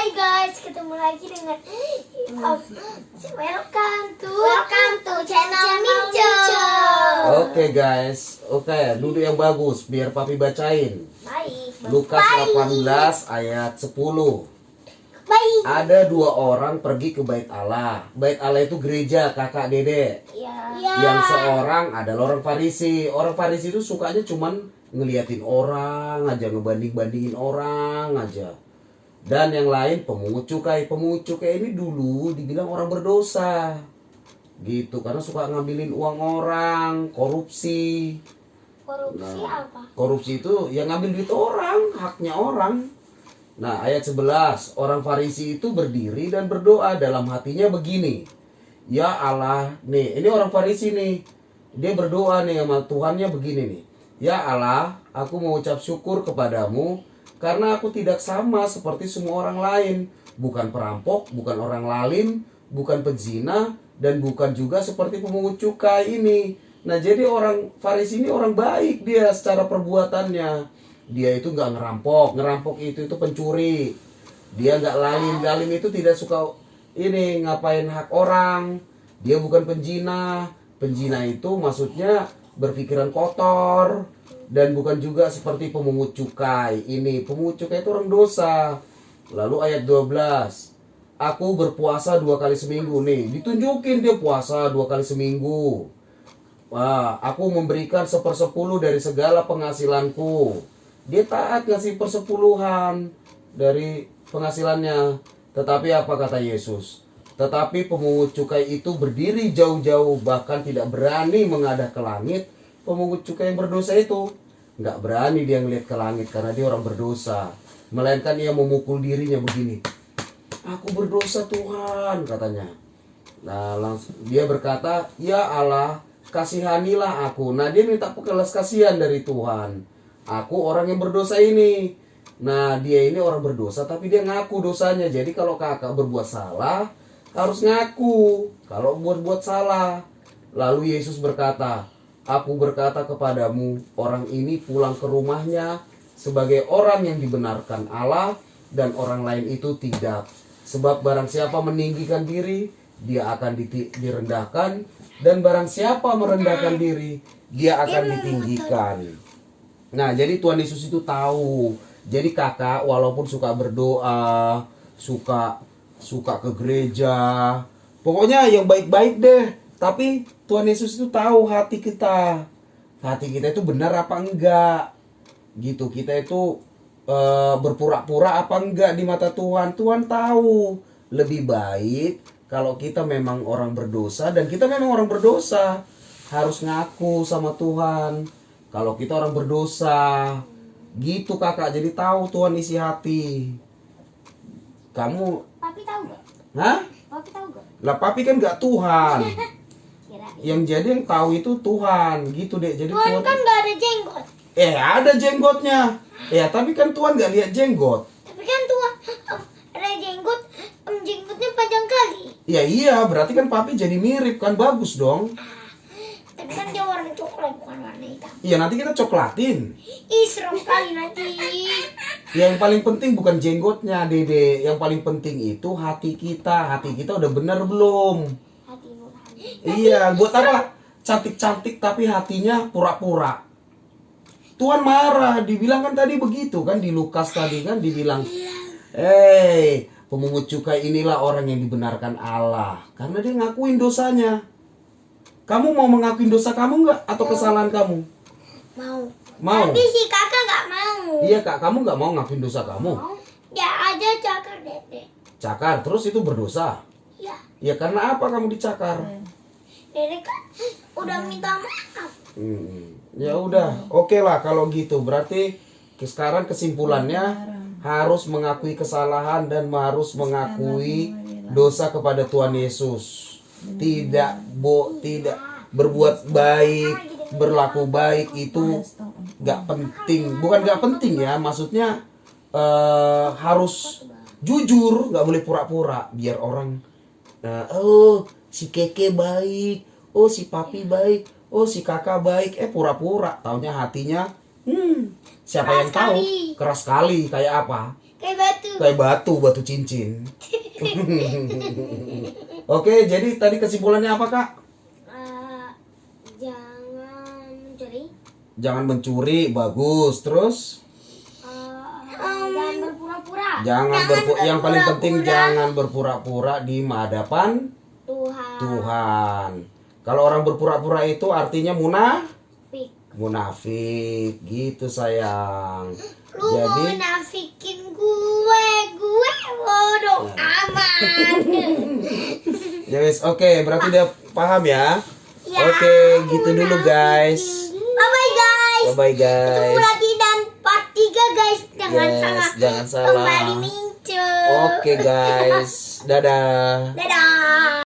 Hai guys, ketemu lagi dengan welcome to channel Mico. Oke guys, duduk yang bagus biar papi bacain. Baik. Lukas 18 ayat 10. Baik. Ada dua orang pergi ke bait Allah. Bait Allah itu gereja kakak dede. Ya. Yang seorang adalah orang Farisi. Orang Farisi itu sukanya cuman ngeliatin orang aja, ngebanding-bandingin orang aja. Dan yang lain pemungut cukai. Pemungut cukai ini dulu dibilang orang berdosa gitu, karena suka ngambilin uang orang, korupsi. Korupsi apa? Korupsi itu yang ngambil duit orang, haknya orang. Nah, ayat 11, orang Farisi itu berdiri dan berdoa dalam hatinya begini. Ya Allah, nih, ini orang Farisi nih. Dia berdoa nih sama Tuhannya begini nih. Ya Allah, aku mengucap syukur kepadamu karena aku tidak sama seperti semua orang lain. Bukan perampok, bukan orang lalim, bukan pezina, dan bukan juga seperti pemungut cukai ini. Nah, jadi orang Farisi ini orang baik dia secara perbuatannya. Dia itu nggak ngerampok. Ngerampok itu pencuri. Dia nggak lalim. Lalim itu tidak suka ini ngapain hak orang. Dia bukan penzina. Penzina itu maksudnya berpikiran kotor. Dan bukan juga seperti pemungut cukai. Ini pemungut cukai itu orang dosa. Lalu ayat 12. Aku berpuasa 2 kali seminggu. Nih ditunjukin dia puasa 2 kali seminggu. Aku memberikan 1/10 dari segala penghasilanku. Dia taat ngasih 1/10 dari penghasilannya. Tetapi apa kata Yesus? Tetapi pemungut cukai itu berdiri jauh-jauh, bahkan tidak berani menghadap ke langit. Pemungut cukai yang berdosa itu nggak berani dia ngeliat ke langit karena dia orang berdosa. Melainkan ia memukul dirinya begini. Aku berdosa Tuhan, katanya. Nah, langsung dia berkata, ya Allah, kasihanilah aku. Nah, dia minta belas kasihan dari Tuhan. Aku orang yang berdosa ini. Nah, dia ini orang berdosa tapi dia ngaku dosanya. Jadi kalau kakak berbuat salah, harus ngaku kalau buat salah. Lalu Yesus berkata, aku berkata kepadamu, orang ini pulang ke rumahnya sebagai orang yang dibenarkan Allah, dan orang lain itu tidak. Sebab barang siapa meninggikan diri, dia akan direndahkan, dan barang siapa merendahkan diri, dia akan ditinggikan. Nah, jadi Tuhan Yesus itu tahu. Jadi kakak walaupun suka berdoa, suka ke gereja, pokoknya yang baik-baik deh. Tapi Tuhan Yesus itu tahu hati kita. Hati kita itu benar apa enggak. Gitu, kita itu berpura-pura apa enggak di mata Tuhan. Tuhan tahu. Lebih baik kalau kita memang orang berdosa, dan kita memang orang berdosa, harus ngaku sama Tuhan kalau kita orang berdosa. Gitu kakak, jadi tahu Tuhan isi hati. Kamu Papi tahu gak? Hah? Papi tahu gak? Lah papi kan gak Tuhan. Kirain. Yang jadi yang tahu itu Tuhan. Gitu deh. Jadi Tuhan kan gak ada jenggot. ada jenggotnya. Ya tapi kan Tuhan gak lihat jenggot. Tapi kan Tuhan ada jenggot, jenggotnya panjang kali. Ya iya, berarti kan papi jadi mirip kan, bagus dong. Tapi kan dia warna coklat bukan warna hitam. Iya, nanti kita coklatin. Ih, serem kali nanti. Yang paling penting bukan jenggotnya, Dede. Yang paling penting itu hati kita. Hati kita udah benar belum? Hati nurani. Iya, buat apa? Cantik-cantik tapi hatinya pura-pura. Tuhan marah, dibilang kan tadi begitu kan, di Lukas tadi kan dibilang, pemungut cukai inilah orang yang dibenarkan Allah karena dia ngakuin dosanya. Kamu mau mengakuin dosa kamu nggak atau kesalahan kamu? Mau. Tapi si kakak nggak mau. Iya kak, kamu nggak mau ngakuin dosa kamu? Mau. Dia aja cakar dede. Cakar, terus itu berdosa? Ya, Ya karena apa kamu dicakar? dede kan udah minta maaf. Ya udah, oke lah kalau gitu. Berarti sekarang kesimpulannya harus mengakui kesalahan dan harus mengakui dosa kepada Tuhan Yesus. Tidak berbuat baik, berlaku baik itu gak penting. Bukan gak penting ya, maksudnya harus jujur, gak boleh pura-pura. Biar orang, oh si keke baik, oh si papi baik, oh si kakak baik. Pura-pura, taunya hatinya siapa yang tahu? Keras sekali, kayak apa? Kayak batu. Kayak batu cincin. Oke, jadi tadi kesimpulannya apa, Kak? Jangan mencuri. Jangan mencuri, bagus. Terus Jangan berpura-pura. yang paling penting jangan berpura-pura di hadapan Tuhan. Tuhan. Kalau orang berpura-pura itu artinya Fik. munafik gitu sayang. Lu Jadi mau nafikin gue bodoh amat. ya wes, oke, berarti udah paham ya. Ya, Oke, gitu dulu guys. Bye guys. Bye guys. Ketemu lagi dan part 3 guys. Jangan Yes, salah. jangan salah. Kembali mincu. Oke guys, dadah. Dadah.